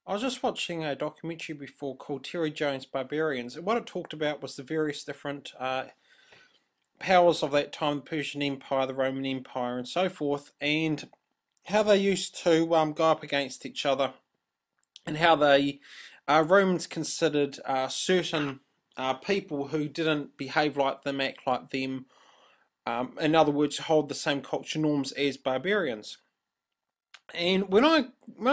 I was just watching a documentary before called Terry Jones' Barbarians, and what it talked about was the various different powers of that time, the Persian Empire, the Roman Empire, and so forth, and how they used to go up against each other, and how the Romans considered certain people who didn't behave like them, act like them, in other words, hold the same culture norms as barbarians. And when I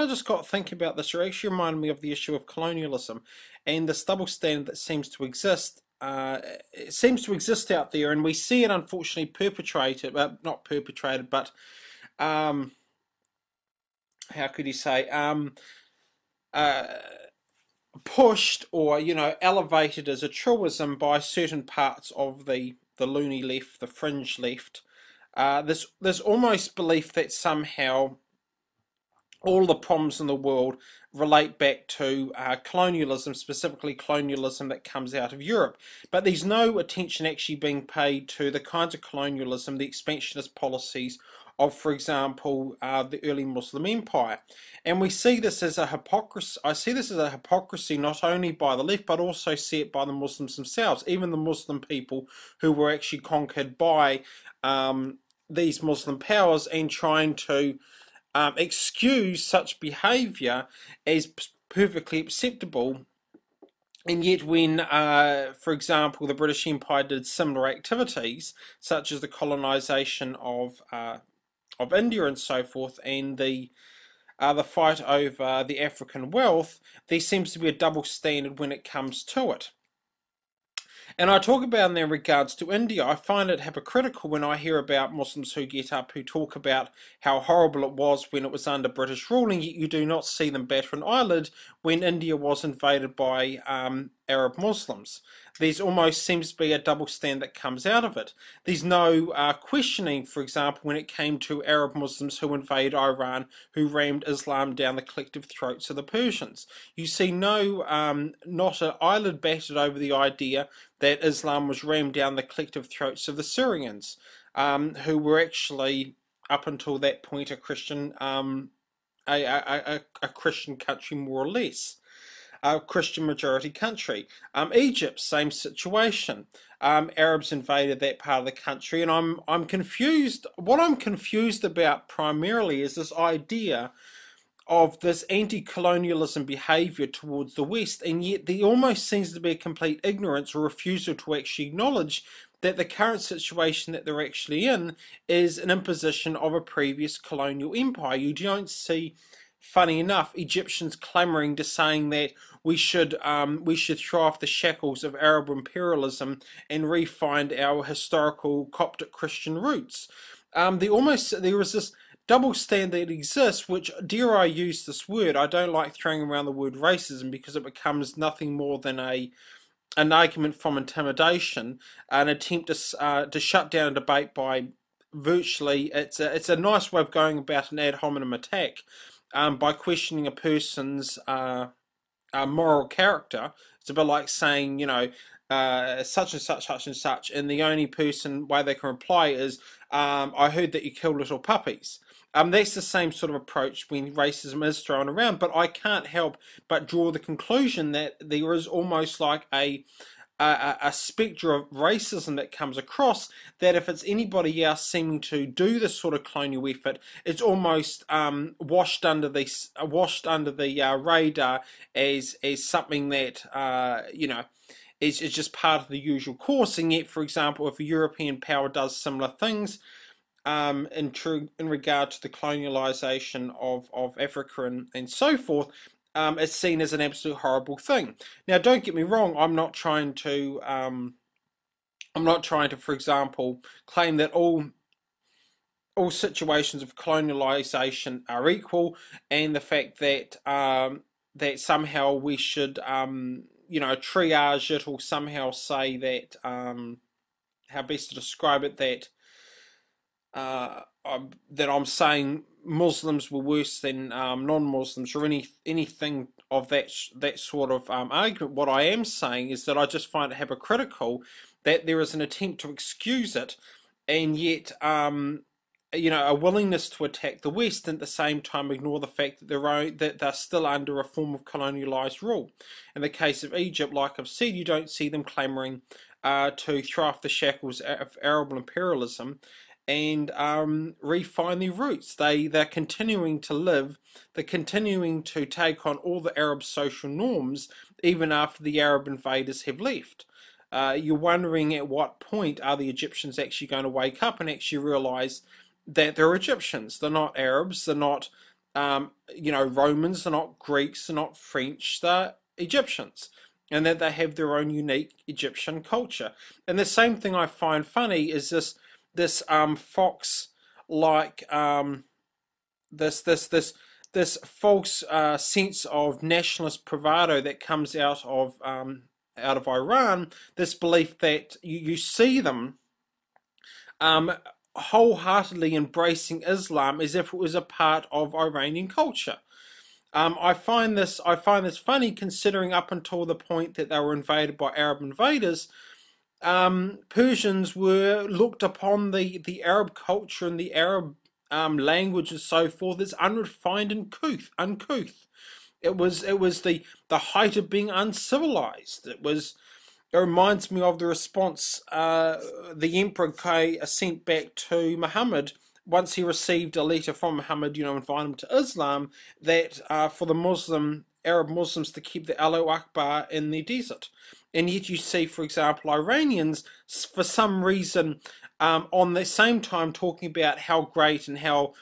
just got thinking about this, it actually reminded me of the issue of colonialism and this double standard that seems to exist. It seems to exist out there, and we see it unfortunately perpetrated, not perpetrated, but um, how could you say, uh, pushed or elevated as a truism by certain parts of the loony left, the fringe left. There's almost belief that somehow all the problems in the world relate back to colonialism, specifically colonialism that comes out of Europe. But there's no attention actually being paid to the kinds of colonialism, the expansionist policies of, for example, the early Muslim empire. And we see this as a hypocrisy. I see this as a hypocrisy not only by the left, but also see it by the Muslims themselves, even the Muslim people who were actually conquered by these Muslim powers and trying to excuse such behaviour as perfectly acceptable. And yet, when, for example, the British Empire did similar activities, such as the colonisation of India and so forth, and the fight over the African wealth, there seems to be a double standard when it comes to it. And I talk about in their regards to India, I find it hypocritical when I hear about Muslims who get up who talk about how horrible it was when it was under British rule, and yet you do not see them batter an eyelid when India was invaded by Arab Muslims. There's almost seems to be a double standard that comes out of it. There's no questioning, for example, when it came to Arab Muslims who invaded Iran, who rammed Islam down the collective throats of the Persians. You see not an eyelid batted over the idea that Islam was rammed down the collective throats of the Syrians, who were actually, up until that point, a Christian, a Christian country more or less, a Christian majority country. Egypt, same situation. Arabs invaded that part of the country, and I'm confused. What I'm confused about primarily is this idea of this anti-colonialism behaviour towards the West, and yet there almost seems to be a complete ignorance or refusal to actually acknowledge that the current situation that they're actually in is an imposition of a previous colonial empire. You don't see, funny enough, Egyptians clamouring to saying that we should throw off the shackles of Arab imperialism and re-find our historical Coptic Christian roots. There is this double standard exists, which, dare I use this word, I don't like throwing around the word racism because it becomes nothing more than an argument from intimidation, an attempt to shut down a debate by virtually, it's a nice way of going about an ad hominem attack, by questioning a person's moral character. It's a bit like saying, such and such, such and such, and the only way they can reply is, I heard that you kill little puppies. That's the same sort of approach when racism is thrown around, but I can't help but draw the conclusion that there is almost like a spectre of racism that comes across, that if it's anybody else seeming to do this sort of colonial effort, it's almost washed under the radar as something that is just part of the usual course. And yet, for example, if a European power does similar things, in regard to the colonialisation of Africa and so forth, it's seen as an absolute horrible thing. Now, don't get me wrong. I'm not trying to, for example, claim that all situations of colonialisation are equal, and the fact that that somehow we should triage it, or somehow say that how best to describe it, that I'm saying Muslims were worse than non-Muslims, or anything of that sort of argument. What I am saying is that I just find it hypocritical that there is an attempt to excuse it, and yet a willingness to attack the West, and at the same time ignore the fact that they're still under a form of colonialized rule. In the case of Egypt, like I've said, you don't see them clamoring to throw off the shackles of Arab imperialism and refine their roots. They're continuing to live. They're continuing to take on all the Arab social norms even after the Arab invaders have left. You're wondering at what point are the Egyptians actually going to wake up and actually realize that they're Egyptians. They're not Arabs. They're not, Romans. They're not Greeks. They're not French. They're Egyptians, and that they have their own unique Egyptian culture. And the same thing I find funny is this fox like this false sense of nationalist bravado that comes out of Iran. This belief that you see them um, wholeheartedly embracing Islam as if it was a part of Iranian culture. I find this funny, considering up until the point that they were invaded by Arab invaders, Persians were looked upon the Arab culture and the Arab language and so forth as unrefined and uncouth. It was the height of being uncivilized. It reminds me of the response the Emperor sent back to Muhammad once he received a letter from Muhammad, inviting him to Islam, that for the Arab Muslims to keep the Allahu Akbar in the desert. And yet you see, for example, Iranians, for some reason, on the same time talking about how great and how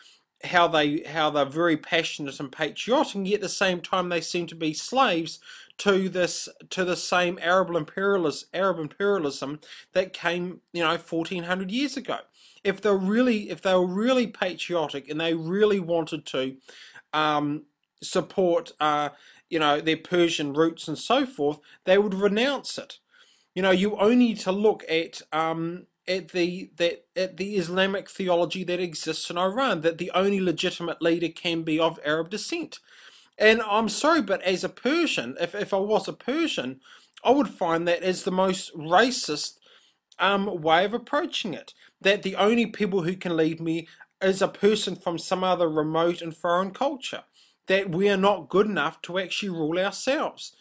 they're very passionate and patriotic, and yet at the same time they seem to be slaves to the same Arab imperialism that came 1400 years ago. If they were really patriotic and they really wanted to support their Persian roots and so forth, they would renounce it. You only need to look at the Islamic theology that exists in Iran, that the only legitimate leader can be of Arab descent. And I'm sorry, but as a Persian, if I was a Persian, I would find that as the most racist way of approaching it. That the only people who can lead me is a person from some other remote and foreign culture. That we are not good enough to actually rule ourselves.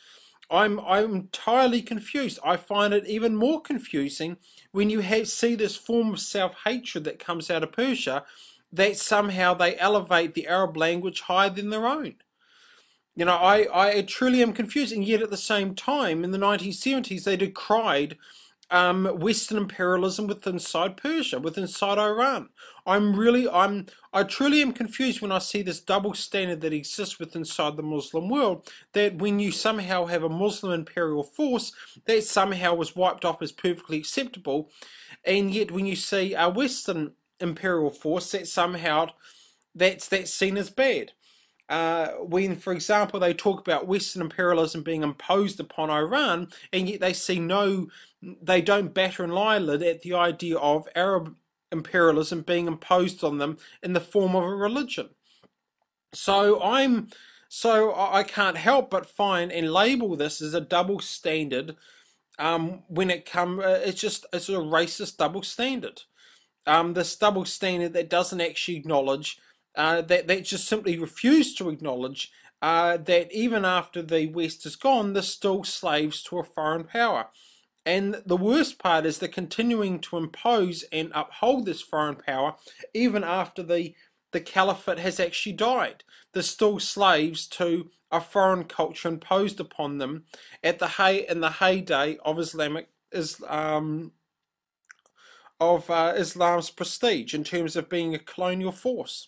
I'm entirely confused. I find it even more confusing when you see this form of self-hatred that comes out of Persia, that somehow they elevate the Arab language higher than their own. I truly am confused, and yet at the same time, in the 1970s, they decried Western imperialism within Persia, within Iran. I truly am confused when I see this double standard that exists within the Muslim world. That when you somehow have a Muslim imperial force, that somehow was wiped off as perfectly acceptable, and yet when you see a Western imperial force, that somehow that's seen as bad. When, for example, they talk about Western imperialism being imposed upon Iran, and yet they don't batter an eyelid at the idea of Arab imperialism being imposed on them in the form of a religion. So I can't help but find and label this as a double standard. When it's a racist double standard. This double standard that doesn't actually acknowledge, that just simply refuse to acknowledge that even after the West is gone, they're still slaves to a foreign power. And the worst part is they're continuing to impose and uphold this foreign power even after the caliphate has actually died. They're still slaves to a foreign culture imposed upon them in the heyday of Islam's prestige in terms of being a colonial force.